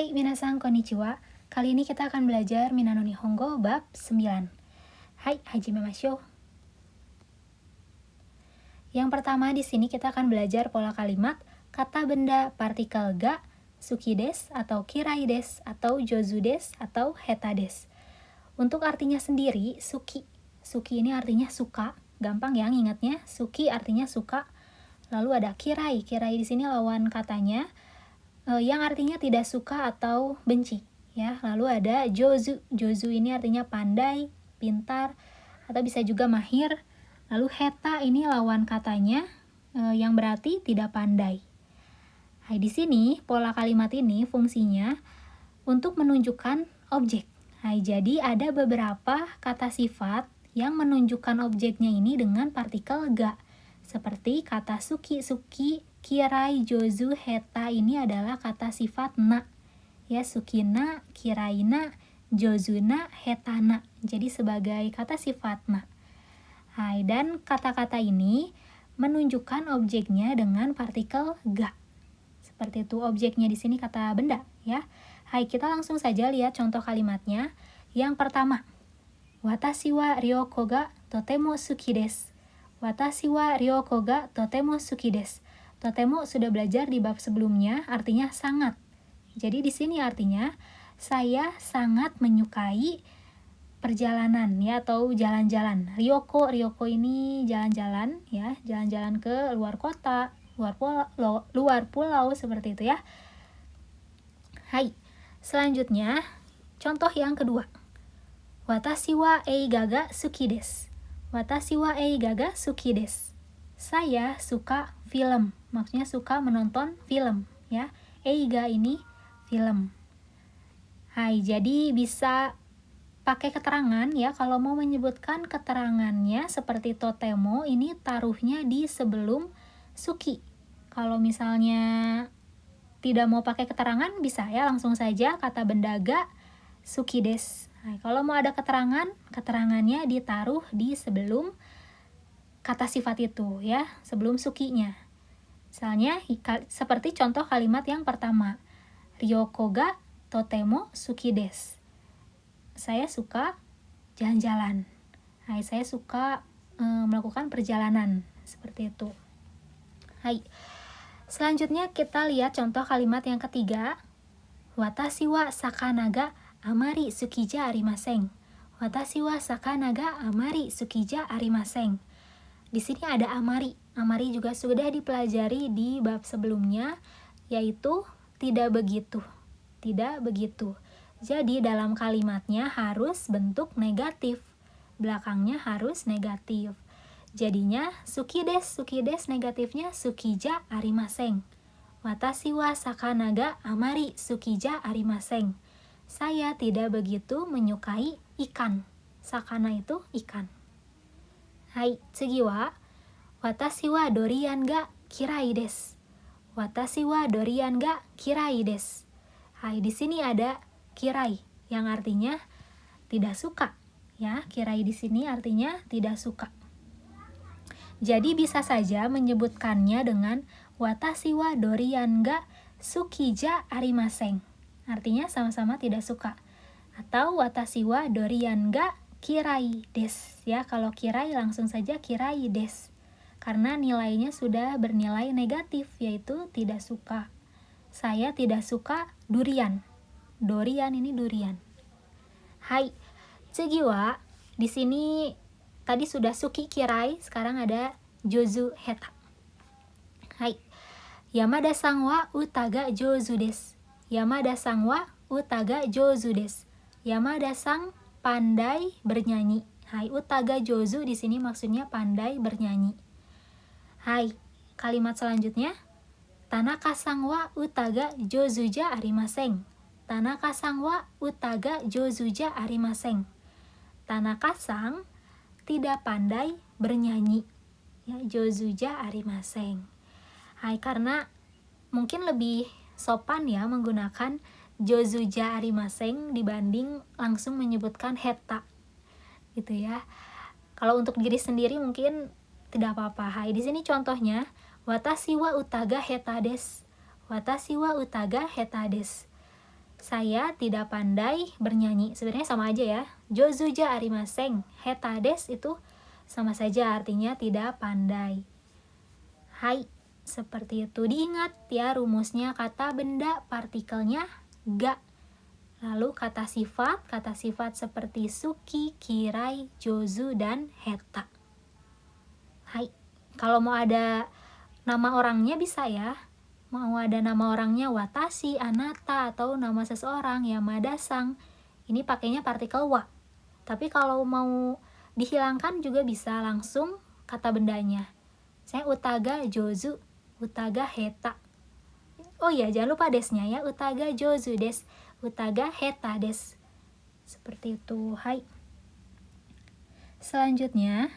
Hai minasan konnichiwa. Kali ini kita akan belajar Minano Nihongo bab 9. Hai, hajimemashou. Yang pertama di sini kita akan belajar pola kalimat kata benda partikel ga, suki des atau kirai des atau jozu des atau heta des. Untuk artinya sendiri, suki. Suki ini artinya suka. Gampang ya ngingatnya. Suki artinya suka. Lalu ada kirai. Kirai di sini lawan katanya yang artinya tidak suka atau benci, ya. Lalu ada jozu. Jozu ini artinya pandai, pintar, atau bisa juga mahir. Lalu heta ini lawan katanya yang berarti tidak pandai. Nah, di sini pola kalimat ini fungsinya untuk menunjukkan objek. Nah, jadi ada beberapa kata sifat yang menunjukkan objeknya ini dengan partikel ga. Seperti kata suki, kirai, jozu, heta ini adalah kata sifat na. Ya, sukina, kiraina, jozuna, hetana. Jadi sebagai kata sifat na. Hai, dan kata-kata ini menunjukkan objeknya dengan partikel ga. Seperti itu objeknya di sini kata benda, ya. Hai, kita langsung saja lihat contoh kalimatnya. Yang pertama, watashi wa ryoko ga totemo suki desu. Watashi wa ryoko ga totemo suki desu. Totemo sudah belajar di bab sebelumnya, artinya sangat. Jadi di sini artinya saya sangat menyukai perjalanan, ya, atau jalan-jalan. Ryoko ini jalan-jalan, ya, jalan-jalan ke luar kota, luar pulau seperti itu, ya. Hai. Selanjutnya, contoh yang kedua. Watashi wa eiga ga suki desu. Watashi wa eiga ga suki desu. Saya suka film. Maksudnya suka menonton film, ya. Eiga ini film. Hai, jadi bisa pakai keterangan, ya. Kalau mau menyebutkan keterangannya seperti totemo, ini taruhnya di sebelum suki. Kalau misalnya tidak mau pakai keterangan, bisa ya langsung saja kata benda ga suki desu. Nah, kalau mau ada keterangan, keterangannya ditaruh di sebelum kata sifat itu, ya, sebelum sukinya. Misalnya seperti contoh kalimat yang pertama, Ryoko ga totemo suki desu. Saya suka jalan-jalan. Hai, saya suka melakukan perjalanan, seperti itu. Hai. Selanjutnya kita lihat contoh kalimat yang ketiga. Watashi wa sakana ga amari tsukija arimasen. Watashi wa sakana ga amari tsukija arimasen. Di sini ada amari. Amari juga sudah dipelajari di bab sebelumnya, yaitu tidak begitu. Tidak begitu. Jadi dalam kalimatnya harus bentuk negatif. Belakangnya harus negatif. Jadinya suki desu negatifnya tsukija arimasen. Watashi wa sakana ga amari tsukija arimasen. Saya tidak begitu menyukai ikan. Sakana itu ikan. Hai, tsugi wa watashi wa dorian ga kirai desu. Watashi wa dorian ga kirai desu. Hai, di sini ada kirai yang artinya tidak suka, ya. Kirai di sini artinya tidak suka. Jadi bisa saja menyebutkannya dengan watashi wa dorian ga tsukija arimasen. Artinya sama-sama tidak suka. Atau watashi wa dorian ga kirai desu, ya. Kalau kirai langsung saja kirai desu. Karena nilainya sudah bernilai negatif, yaitu tidak suka. Saya tidak suka durian. Dorian ini durian. Hai. Tsugi wa di sini tadi sudah suki kirai, sekarang ada jozu heta. Hai. Yamada-san wa uta ga jozu desu. Yamada-san wa uta ga jozu desu. Yamada-san pandai bernyanyi. Hai, uta ga jozu di sini maksudnya pandai bernyanyi. Hai, kalimat selanjutnya. Tanaka-san wa uta ga jozu ja arimasen. Tanaka-san wa uta ga jozu ja arimasen. Tanaka-san tidak pandai bernyanyi. Ya, jozu ja arimasen. Hai, karena mungkin lebih sopan ya menggunakan jozu ja arimasen dibanding langsung menyebutkan heta. Gitu ya. Kalau untuk diri sendiri mungkin tidak apa-apa. Hai, di sini contohnya watashi wa uta ga heta desu. Watashi wa uta ga heta desu. Saya tidak pandai bernyanyi. Sebenarnya sama aja ya. Jozuja arimaseng. Heta des itu sama saja artinya tidak pandai. Hai, seperti itu. Diingat ya rumusnya, kata benda partikelnya ga. Lalu kata sifat seperti suki, kirai, jozu, dan heta. Hai, kalau mau ada nama orangnya bisa ya. Mau ada nama orangnya watashi, anata, atau nama seseorang Yamada-san. Ini pakainya partikel wa. Tapi kalau mau dihilangkan juga bisa langsung kata bendanya. Saya utaga jozu, utaga heta. Oh iya, jangan lupa desnya ya. Utaga jozu des, utaga heta des. Seperti itu. Hai. Selanjutnya,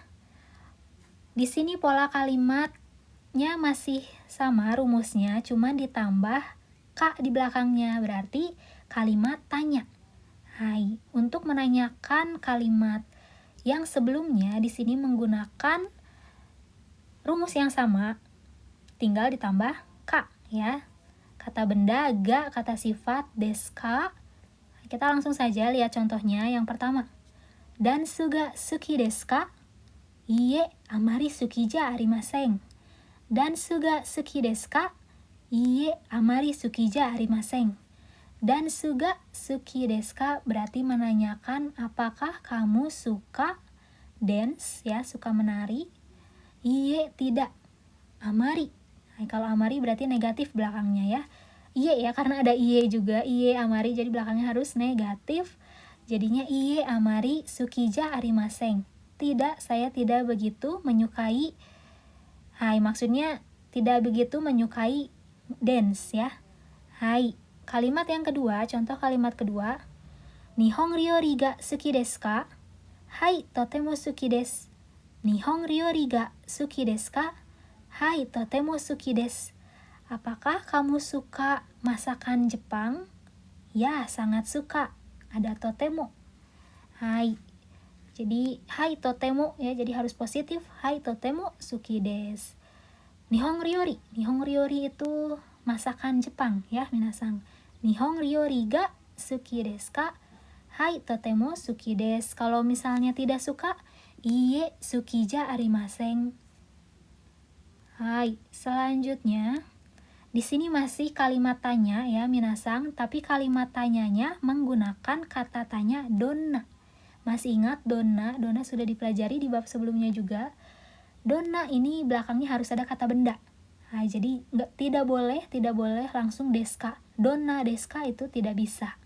di sini pola kalimatnya masih sama rumusnya, cuman ditambah ka di belakangnya, berarti kalimat tanya. Hai, untuk menanyakan kalimat yang sebelumnya di sini menggunakan rumus yang sama, tinggal ditambah ka ya. Kata benda ga, kata sifat deska. Kita langsung saja lihat contohnya. Yang pertama, dansu ga suki desu ka? Iie, amari suki ja arimasen. Dansu ga suki desu ka? Iie, amari suki ja arimasen. Dansu ga suki desu ka berarti menanyakan apakah kamu suka dance ya, suka menari. Iie, tidak. Amari. Nah, kalau amari berarti negatif belakangnya ya. Iye ya, karena ada iye juga. Iye amari, jadi belakangnya harus negatif. Jadinya iye amari sukija arimasen. Tidak, saya tidak begitu menyukai. Hai, maksudnya tidak begitu menyukai dance ya. Hai, kalimat yang kedua, contoh kalimat kedua. Nihon ryori ga suki desu ka? Hai, totemo suki desu. Nihon ryori ga suki desu ka? Hai, totemo suki desu. Apakah kamu suka masakan Jepang? Ya, sangat suka. Ada totemo. Hai. Jadi, hai totemo ya, jadi harus positif. Hai totemo suki desu. Nihon ryori. Nihon ryori itu masakan Jepang ya, minasan. Nihon ryori ga suki desu ka? Hai totemo suki desu. Kalau misalnya tidak suka, iie suki ja arimasen. Hai, selanjutnya di sini masih kalimat tanya ya, minasan, tapi kalimat tanyanya menggunakan kata tanya donna. Masih ingat donna? Donna sudah dipelajari di bab sebelumnya juga. Donna ini belakangnya harus ada kata benda. Nah, jadi tidak boleh langsung deska. Donna deska itu tidak bisa.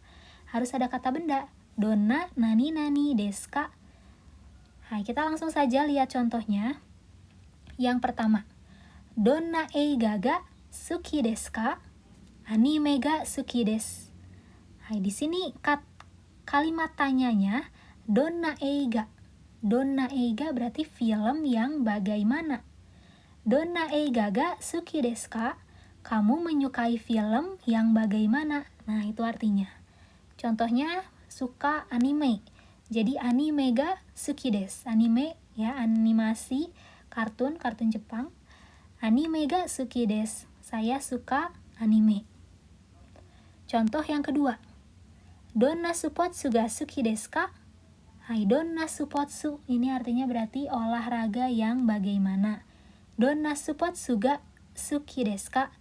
Harus ada kata benda. Donna nani nani deska. Nah, kita langsung saja lihat contohnya. Yang pertama, donna eiga ga suki desu ka? Anime ga suki desu. Hai, di sini kalimat tanyanya donna eiga. Donna eiga berarti film yang bagaimana. Donna eiga ga suki desu ka? Kamu menyukai film yang bagaimana? Nah, itu artinya. Contohnya suka anime. Jadi anime ga suki desu. Anime ya, animasi, kartun Jepang. Anime ga suki desu. Saya suka anime. Contoh yang kedua. Donna supotsu ga suki desu ka? Hai, donna supotsu ini artinya berarti olahraga yang bagaimana. Donna supotsu ga suki desu ka?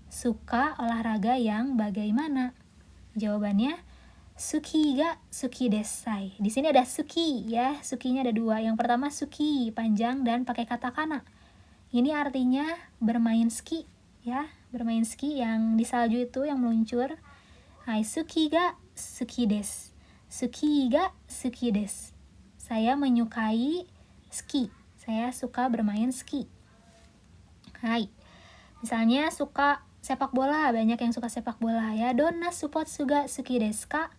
Suka olahraga yang bagaimana? Jawabannya suki ga suki desu. Hai, di sini ada suki ya. Sukinya ada dua. Yang pertama suki panjang dan pakai katakana. Ini artinya bermain ski. Ya, bermain ski yang di salju itu yang meluncur. Hai, suki ga suki desu. Suki ga suki desu. Saya menyukai ski. Saya suka bermain ski. Hai. Misalnya suka sepak bola, banyak yang suka sepak bola ya. Donna supotsu ga suki desu ka?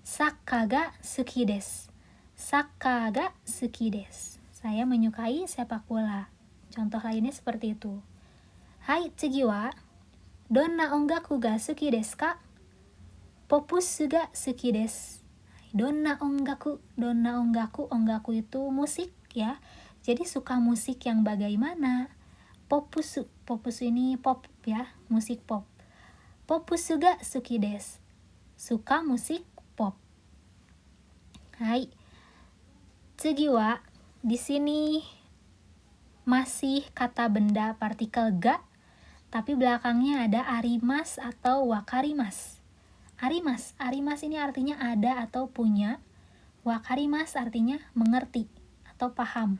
Sakka ga suki desu. Sakka ga suki desu. Saya menyukai sepak bola. Contoh lainnya seperti itu. Hai, tsugi wa donna ongaku ga suki desu ka? Popusu ga suki desu. Donna ongaku itu musik ya. Jadi suka musik yang bagaimana? Popusu ini pop ya, musik pop. Popusu ga suki desu. suka musik pop. Hai. Tsugi wa, di sini masih kata benda partikel ga, tapi belakangnya ada arimas atau wakarimas. Arimas ini artinya ada atau punya. Wakarimas artinya mengerti atau paham.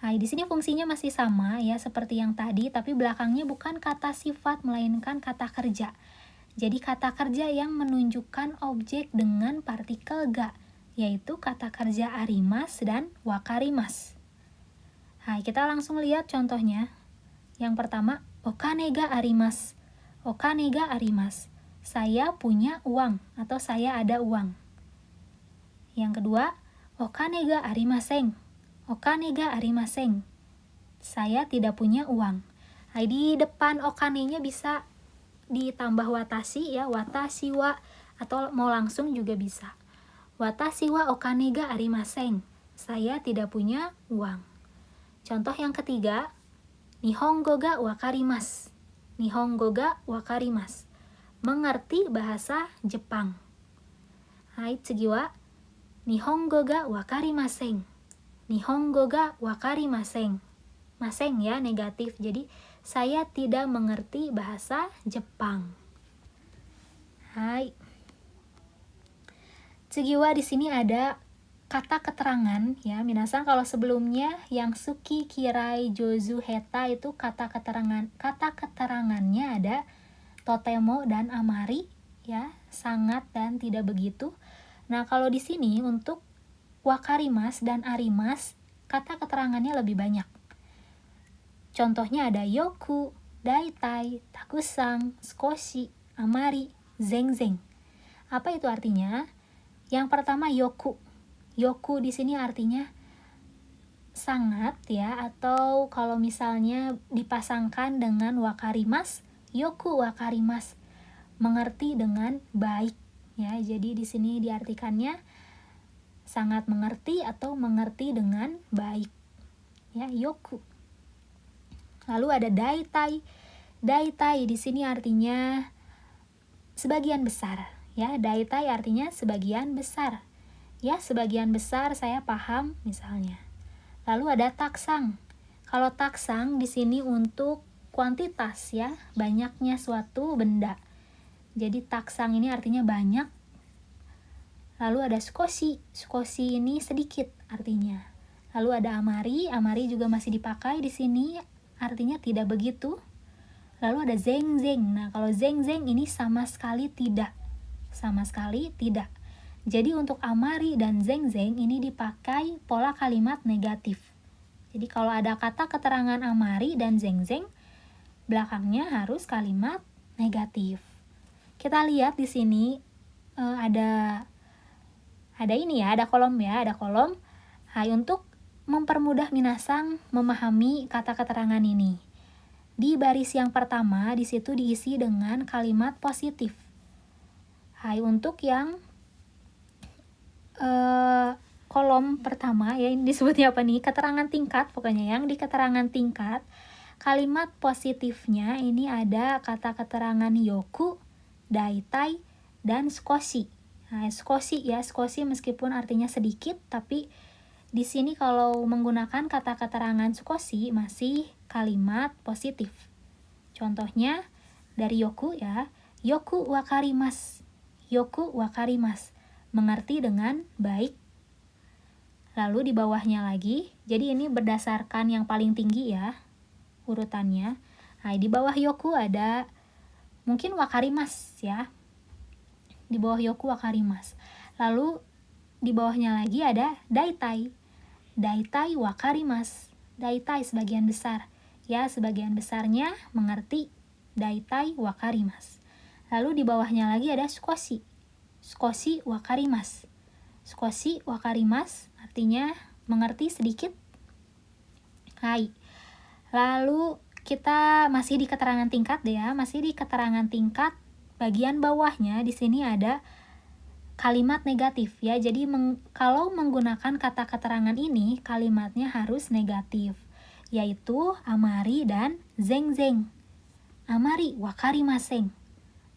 Nah, di sini fungsinya masih sama ya seperti yang tadi, tapi belakangnya bukan kata sifat melainkan kata kerja. Jadi kata kerja yang menunjukkan objek dengan partikel ga, yaitu kata kerja arimas dan wakarimas. Nah, kita langsung lihat contohnya. Yang pertama, okane ga arimas. Okane ga arimas. Saya punya uang atau saya ada uang. Yang kedua, okane ga arimasen. Okane ga arimasen. Saya tidak punya uang. Nah, di depan okane-nya bisa ditambah watashi ya, watashi wa, atau mau langsung juga bisa. Watashi wa okane ga arimasen. Saya tidak punya uang. Contoh yang ketiga, Nihongo ga wakarimasu. Nihongo ga wakarimasu. Mengerti bahasa Jepang. Hai, tsugi wa Nihongo ga wakarimasen. Nihongo ga wakarimasen. Masen ya, negatif. Jadi, saya tidak mengerti bahasa Jepang. Hai. Tsugi wa di sini ada kata keterangan ya. Minasan kalau sebelumnya yang suki, kirai, jozu, heta itu kata keterangannya ada totemo dan amari ya, sangat dan tidak begitu. Nah, kalau di sini untuk wakarimas dan arimas, kata keterangannya lebih banyak. Contohnya ada yoku, daitai, takusang, skoshi, amari, zengzeng. Apa itu artinya? Yang pertama yoku. Yoku di sini artinya sangat ya, atau kalau misalnya dipasangkan dengan wakarimas, yoku wakarimas, mengerti dengan baik ya. Jadi di sini diartikannya sangat mengerti atau mengerti dengan baik ya, yoku. Lalu ada daitai. Daitai di sini artinya sebagian besar ya. Daitai artinya sebagian besar ya, sebagian besar saya paham misalnya. Lalu ada taksang. Kalau taksang di sini untuk kuantitas ya, banyaknya suatu benda. Jadi taksang ini artinya banyak. Lalu ada skoshi. Skoshi ini sedikit artinya. Lalu ada amari. Amari juga masih dipakai di sini, artinya tidak begitu. Lalu ada zengzeng. Nah, kalau zengzeng ini sama sekali tidak. Sama sekali tidak. Jadi untuk amari dan zengzeng ini dipakai pola kalimat negatif. Jadi kalau ada kata keterangan amari dan zengzeng, belakangnya harus kalimat negatif. Kita lihat di sini ada ini ya, ada kolom ya, ada kolom. Hai, untuk mempermudah minasang memahami kata keterangan ini. Di baris yang pertama di situ diisi dengan kalimat positif. Hai, untuk yang kolom pertama ya, ini disebutnya apa nih? Keterangan tingkat, pokoknya yang di keterangan tingkat, kalimat positifnya ini ada kata keterangan yoku, daitai, dan skoshi. Nah, skoshi ya, skoshi meskipun artinya sedikit, tapi di sini kalau menggunakan kata keterangan skoshi masih kalimat positif. Contohnya dari yoku ya, yoku wakarimasu. Yoku wakarimasu, mengerti dengan baik. Lalu di bawahnya lagi, jadi ini berdasarkan yang paling tinggi ya urutannya. Nah, di bawah yoku ada mungkin wakarimasu ya. Di bawah yoku wakarimasu. Lalu di bawahnya lagi ada daitai. Daitai wakarimasu. Daitai sebagian besar. Ya, sebagian besarnya mengerti. Daitai wakarimasu. Lalu di bawahnya lagi ada skoshi. Skoshi wakarimasu. Skoshi wakarimasu artinya mengerti sedikit. Hai. Lalu kita masih di keterangan tingkat ya, masih di keterangan tingkat. Bagian bawahnya di sini ada kalimat negatif ya. Jadi kalau menggunakan kata keterangan ini, kalimatnya harus negatif, yaitu amari dan zengzeng. Amari wakarimasen.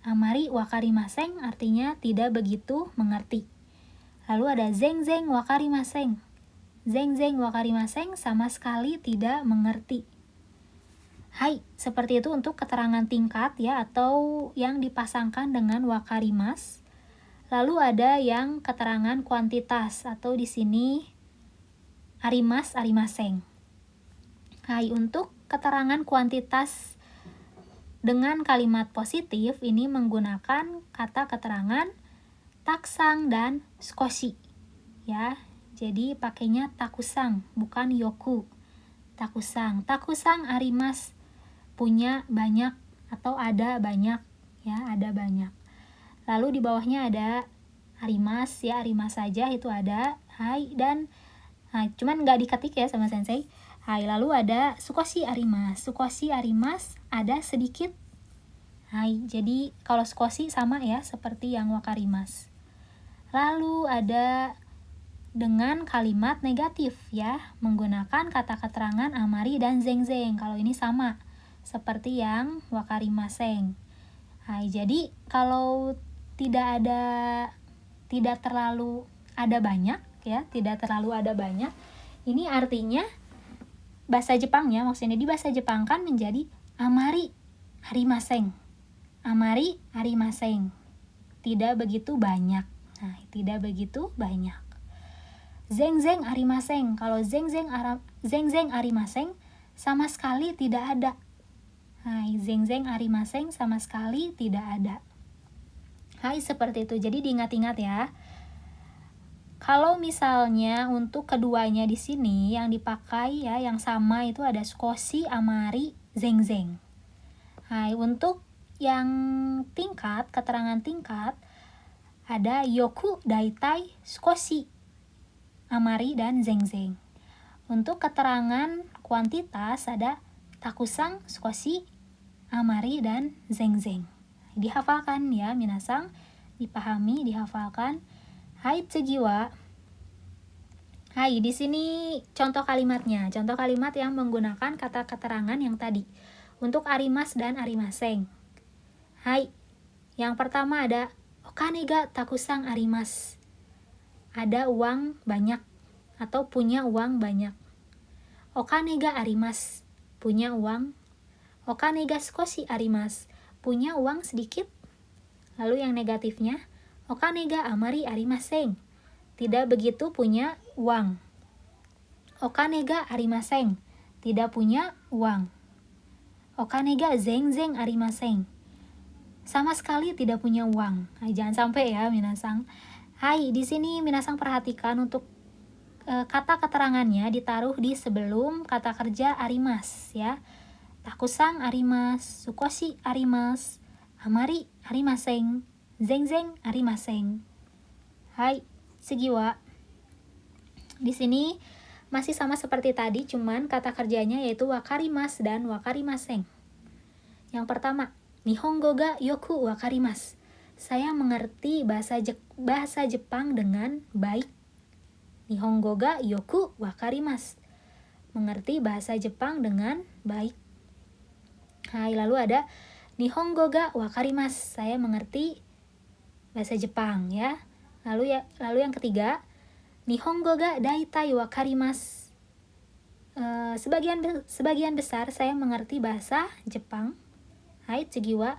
Amari wakarimaseng artinya tidak begitu mengerti. Lalu ada zeng wakarimaseng. Zeng wakarimaseng sama sekali tidak mengerti. Hai, seperti itu untuk keterangan tingkat ya, atau yang dipasangkan dengan wakarimas. Lalu ada yang keterangan kuantitas atau di sini arimaseng. Hai, untuk keterangan kuantitas dengan kalimat positif ini menggunakan kata keterangan taksang dan skoshi. Ya, jadi pakainya takusang bukan yoku. Takusang arimas, punya banyak atau ada banyak ya, ada banyak. Lalu di bawahnya ada arimas ya, arimas saja itu ada. Hai, dan cuman nggak diketik ya sama sensei. Hai, lalu ada sukoshi arimas ada sedikit. Hai, jadi kalau sukoshi sama ya seperti yang wakarimas. Lalu ada dengan kalimat negatif ya, menggunakan kata keterangan amari dan zeng. Kalau ini sama seperti yang wakarimaseng. Hai, jadi kalau tidak terlalu ada banyak ya, tidak terlalu ada banyak, ini artinya bahasa Jepangnya, maksudnya di bahasa Jepang kan menjadi amari arimaseng. Amari arimaseng, tidak begitu banyak. Nah, tidak begitu banyak. Zeng arimaseng, kalau zeng arimaseng sama sekali tidak ada. Hai, zeng arimaseng sama sekali tidak ada. Hai, seperti itu. Jadi diingat-ingat ya. Kalau misalnya untuk keduanya di sini yang dipakai ya, yang sama itu ada sukoshi, amari, zeng. Hai, untuk yang tingkat, keterangan tingkat ada yoku, daitai, sukoshi, amari, dan zeng. Untuk keterangan kuantitas ada takusang, sukoshi, amari, dan zeng. Dihafalkan ya minasang, dipahami, dihafalkan. Hai, tsugi wa. Hai, di sini contoh kalimatnya. Contoh kalimat yang menggunakan kata keterangan yang tadi. Untuk arimas dan arimaseng. Hai, yang pertama ada okane ga takusang arimas. Ada uang banyak atau punya uang banyak. Okane ga arimas, punya uang. Okane ga sukoshi arimas, punya uang sedikit. Lalu yang negatifnya, okane ga amari arimaseng, tidak begitu punya uang. Okane ga arimaseng, tidak punya uang. Okane ga zeng arimaseng, sama sekali tidak punya uang. Nah, jangan sampai ya minasang. Hai, di sini minasang perhatikan untuk kata keterangannya ditaruh di sebelum kata kerja arimas ya. Takusang arimas, sukoshi arimas, amari arimaseng, zeng arimaseng. Hai, tsugi wa. Di sini masih sama seperti tadi, cuman kata kerjanya yaitu wakarimas dan wakarimaseng. Yang pertama, Nihongo ga yoku wakarimasu. Saya mengerti bahasa Jepang dengan baik. Nihongo ga yoku wakarimasu. Mengerti bahasa Jepang dengan baik. Hai, lalu ada Nihongo ga wakarimasu. Saya mengerti bahasa Jepang ya. Lalu yang ketiga, Nihongo ga daitai wakarimasu. Sebagian besar saya mengerti bahasa Jepang. Hai, tsugi wa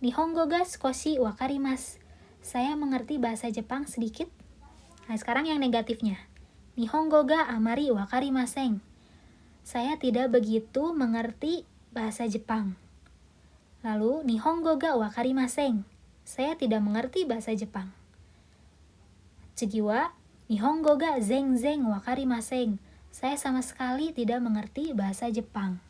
Nihongo ga sukoshi wakarimasu. Saya mengerti bahasa Jepang sedikit. Nah, sekarang yang negatifnya. Nihongo ga amari wakarimaseng. Saya tidak begitu mengerti bahasa Jepang. Lalu, Nihongo ga wakarimaseng. Saya tidak mengerti bahasa Jepang. Tsugi wa Nihongo ga zeng wakarimaseng. Saya sama sekali tidak mengerti bahasa Jepang.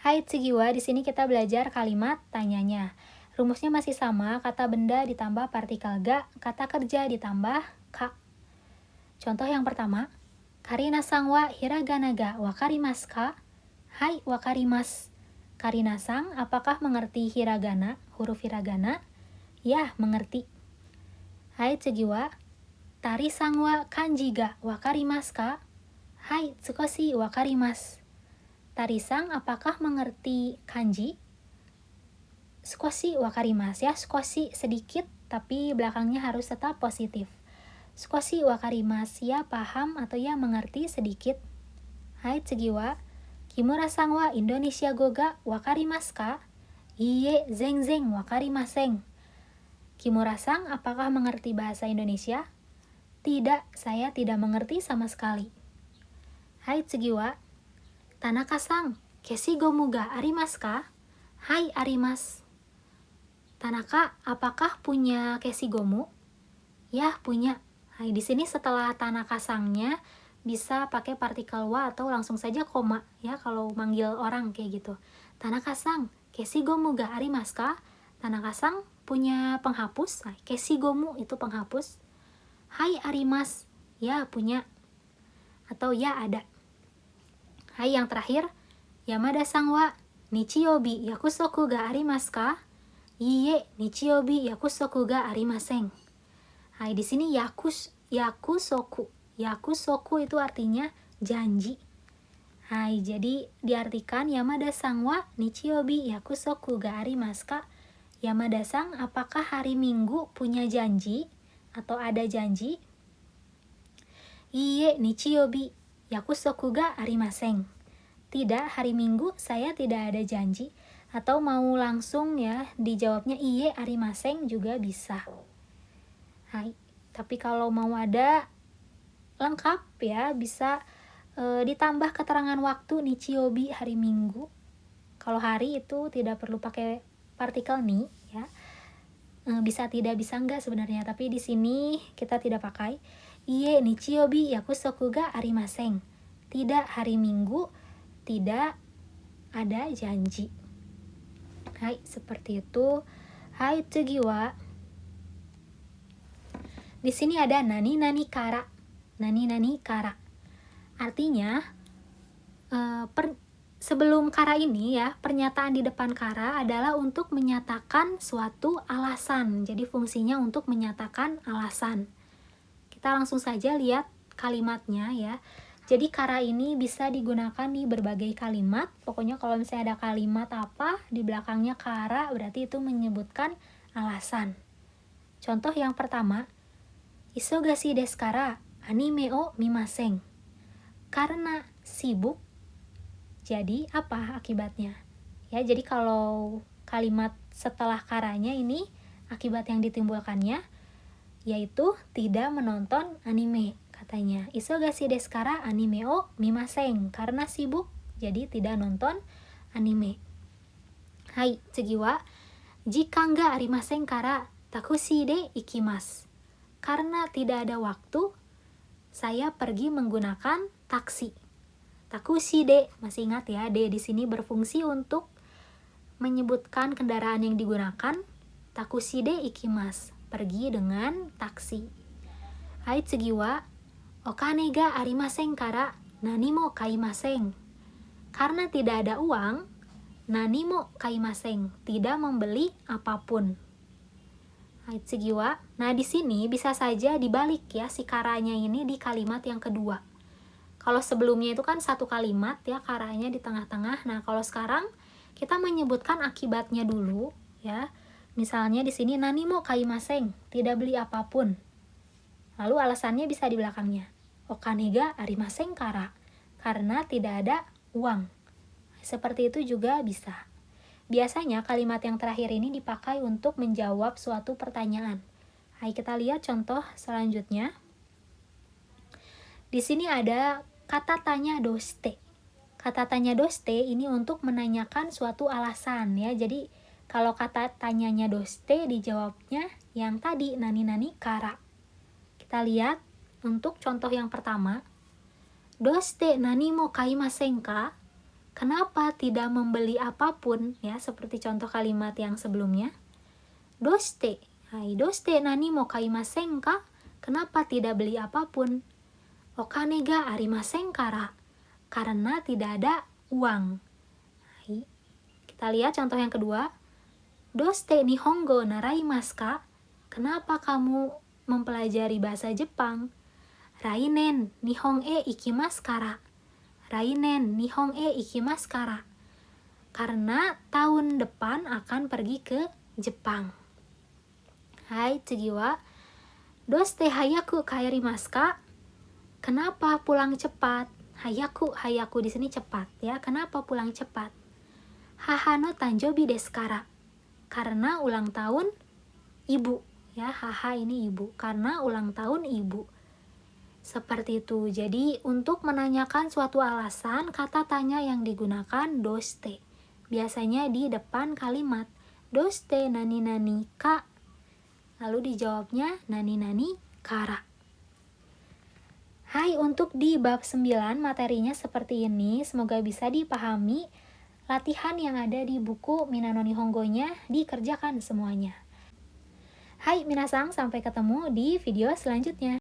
Hai, tsugi wa, di sini kita belajar kalimat tanyanya. Rumusnya masih sama, kata benda ditambah partikel ga, kata kerja ditambah ka. Contoh yang pertama, Karina-san wa hiragana ga wakarimasu ka? Hai, wakarimasu. Karina-san, apakah mengerti hiragana, huruf hiragana? Ya, mengerti. Hai, tsugi wa Tari-san wa kanji ga wakarimasu ka? Hai, tsukoshi wakarimasu. Tari-san, apakah mengerti kanji? Skoshi wakarimasu ya, skoshi sedikit tapi belakangnya harus tetap positif. Skoshi wakarimasu ya paham atau ya mengerti sedikit. Hai, tsugi wa Kimura-san wa Indonesia go ga wakarimasu ka? Iie, zenzen wakarimasen. Kimura-san, apakah mengerti bahasa Indonesia? Tidak, saya tidak mengerti sama sekali. Hai, tsugi wa Tanaka-san, keshigomu ga arimasu ka? Hai, arimasu. Tanaka, apakah punya keshigomu? Ya, punya. Hai, di sini setelah Tanaka-sannya bisa pakai partikel wa atau langsung saja koma ya kalau manggil orang kayak gitu. Tanaka-san, keshigomu ga arimasu ka? Tanaka-san punya penghapus. Nah, keshigomu itu penghapus. Hai, arimasu. Ya, punya. Atau ya, ada. Hai, yang terakhir. Yamada-san wa nichiyobi yakusoku ga arimasu ka? Iie, nichiyobi yakusoku ga arimasen. Hai, di sini yakusoku. Yakusoku itu artinya janji. Hai, jadi diartikan Yamada-san wa nichiyobi yakusoku ga arimasu ka? Yamada-san, apakah hari Minggu punya janji atau ada janji? Iie, nichiyobi yakusoku ga arimasen. Tidak, hari Minggu saya tidak ada janji. Atau mau langsung ya dijawabnya iie arimasen juga bisa. Hai, tapi kalau mau ada lengkap ya bisa ditambah keterangan waktu nichiyobi hari Minggu. Kalau hari itu tidak perlu pakai partikel ni ya. Bisa tidak bisa enggak sebenarnya, tapi di sini kita tidak pakai. Iie nichiyobi yakusoku ga arimasen. Tidak, hari Minggu tidak ada janji. Hai, seperti itu. Hai, tsugi wa di sini ada nani-nani kara. Nani-nani kara. Artinya, sebelum kara ini ya, pernyataan di depan kara adalah untuk menyatakan suatu alasan. Jadi fungsinya untuk menyatakan alasan. Kita langsung saja lihat kalimatnya ya. Jadi kara ini bisa digunakan di berbagai kalimat. Pokoknya kalau misalnya ada kalimat apa, di belakangnya kara berarti itu menyebutkan alasan. Contoh yang pertama, isogashi desu kara anime o mimasen. Karena sibuk, jadi apa akibatnya? Ya, jadi kalau kalimat setelah karanya ini akibat yang ditimbulkannya yaitu tidak menonton anime. Katanya, isogashi desu kara anime o mimasen. Karena sibuk, jadi tidak nonton anime. Hai, tsugi wa jikan ga arimasen kara takushi de ikimasu. Karena tidak ada waktu, saya pergi menggunakan taksi. Takushi de, masih ingat ya, de di sini berfungsi untuk menyebutkan kendaraan yang digunakan. Takushi de ikimasu, pergi dengan taksi. Hai, tsugi wa okane ga arimasen kara nani mo kaimasen. Karena tidak ada uang, nani mo kaimasen, tidak membeli apapun. Hai, tsugi wa. Nah, di sini bisa saja dibalik ya si karanya ini di kalimat yang kedua. Kalau sebelumnya itu kan satu kalimat ya karanya di tengah-tengah. Nah, kalau sekarang kita menyebutkan akibatnya dulu ya. Misalnya di sini nani mo kaimasen, tidak beli apapun. Lalu alasannya bisa di belakangnya. Okane ga arimasen kara, karena tidak ada uang. Seperti itu juga bisa. Biasanya kalimat yang terakhir ini dipakai untuk menjawab suatu pertanyaan. Hai, kita lihat contoh selanjutnya. Di sini ada kata tanya doste. Kata tanya doste ini untuk menanyakan suatu alasan ya. Jadi kalau kata tanyanya doste dijawabnya yang tadi nani-nani kara. Kita lihat untuk contoh yang pertama. Doste nani mo kaimasen ka? Kenapa tidak membeli apapun ya, seperti contoh kalimat yang sebelumnya. Doste, hai, doste nani mo kaimasen ka? Kenapa tidak beli apapun? Okane ga arimasen kara, karena tidak ada uang. Hai. Kita lihat contoh yang kedua. Doste nihongo naraimasu ka? Kenapa kamu mempelajari bahasa Jepang? Rainen nihon e ikimasu kara. Rainen nihon e ikimasu kara. karena tahun depan akan pergi ke Jepang. Hai,次はどうして早く帰りますか? Kenapa pulang cepat? Hayaku di sini cepat ya. Kenapa pulang cepat? Haha no tanjobi desu kara. Karena ulang tahun ibu ya. Haha ini ibu, karena ulang tahun ibu. Seperti itu. Jadi untuk menanyakan suatu alasan, kata tanya yang digunakan doste. Biasanya di depan kalimat doste nani nani ka. Lalu dijawabnya nani nani kara. Hai, untuk di bab 9 materinya seperti ini. Semoga bisa dipahami. Latihan yang ada di buku Minano Nihongo-nya dikerjakan semuanya. Hai minasang, sampai ketemu di video selanjutnya.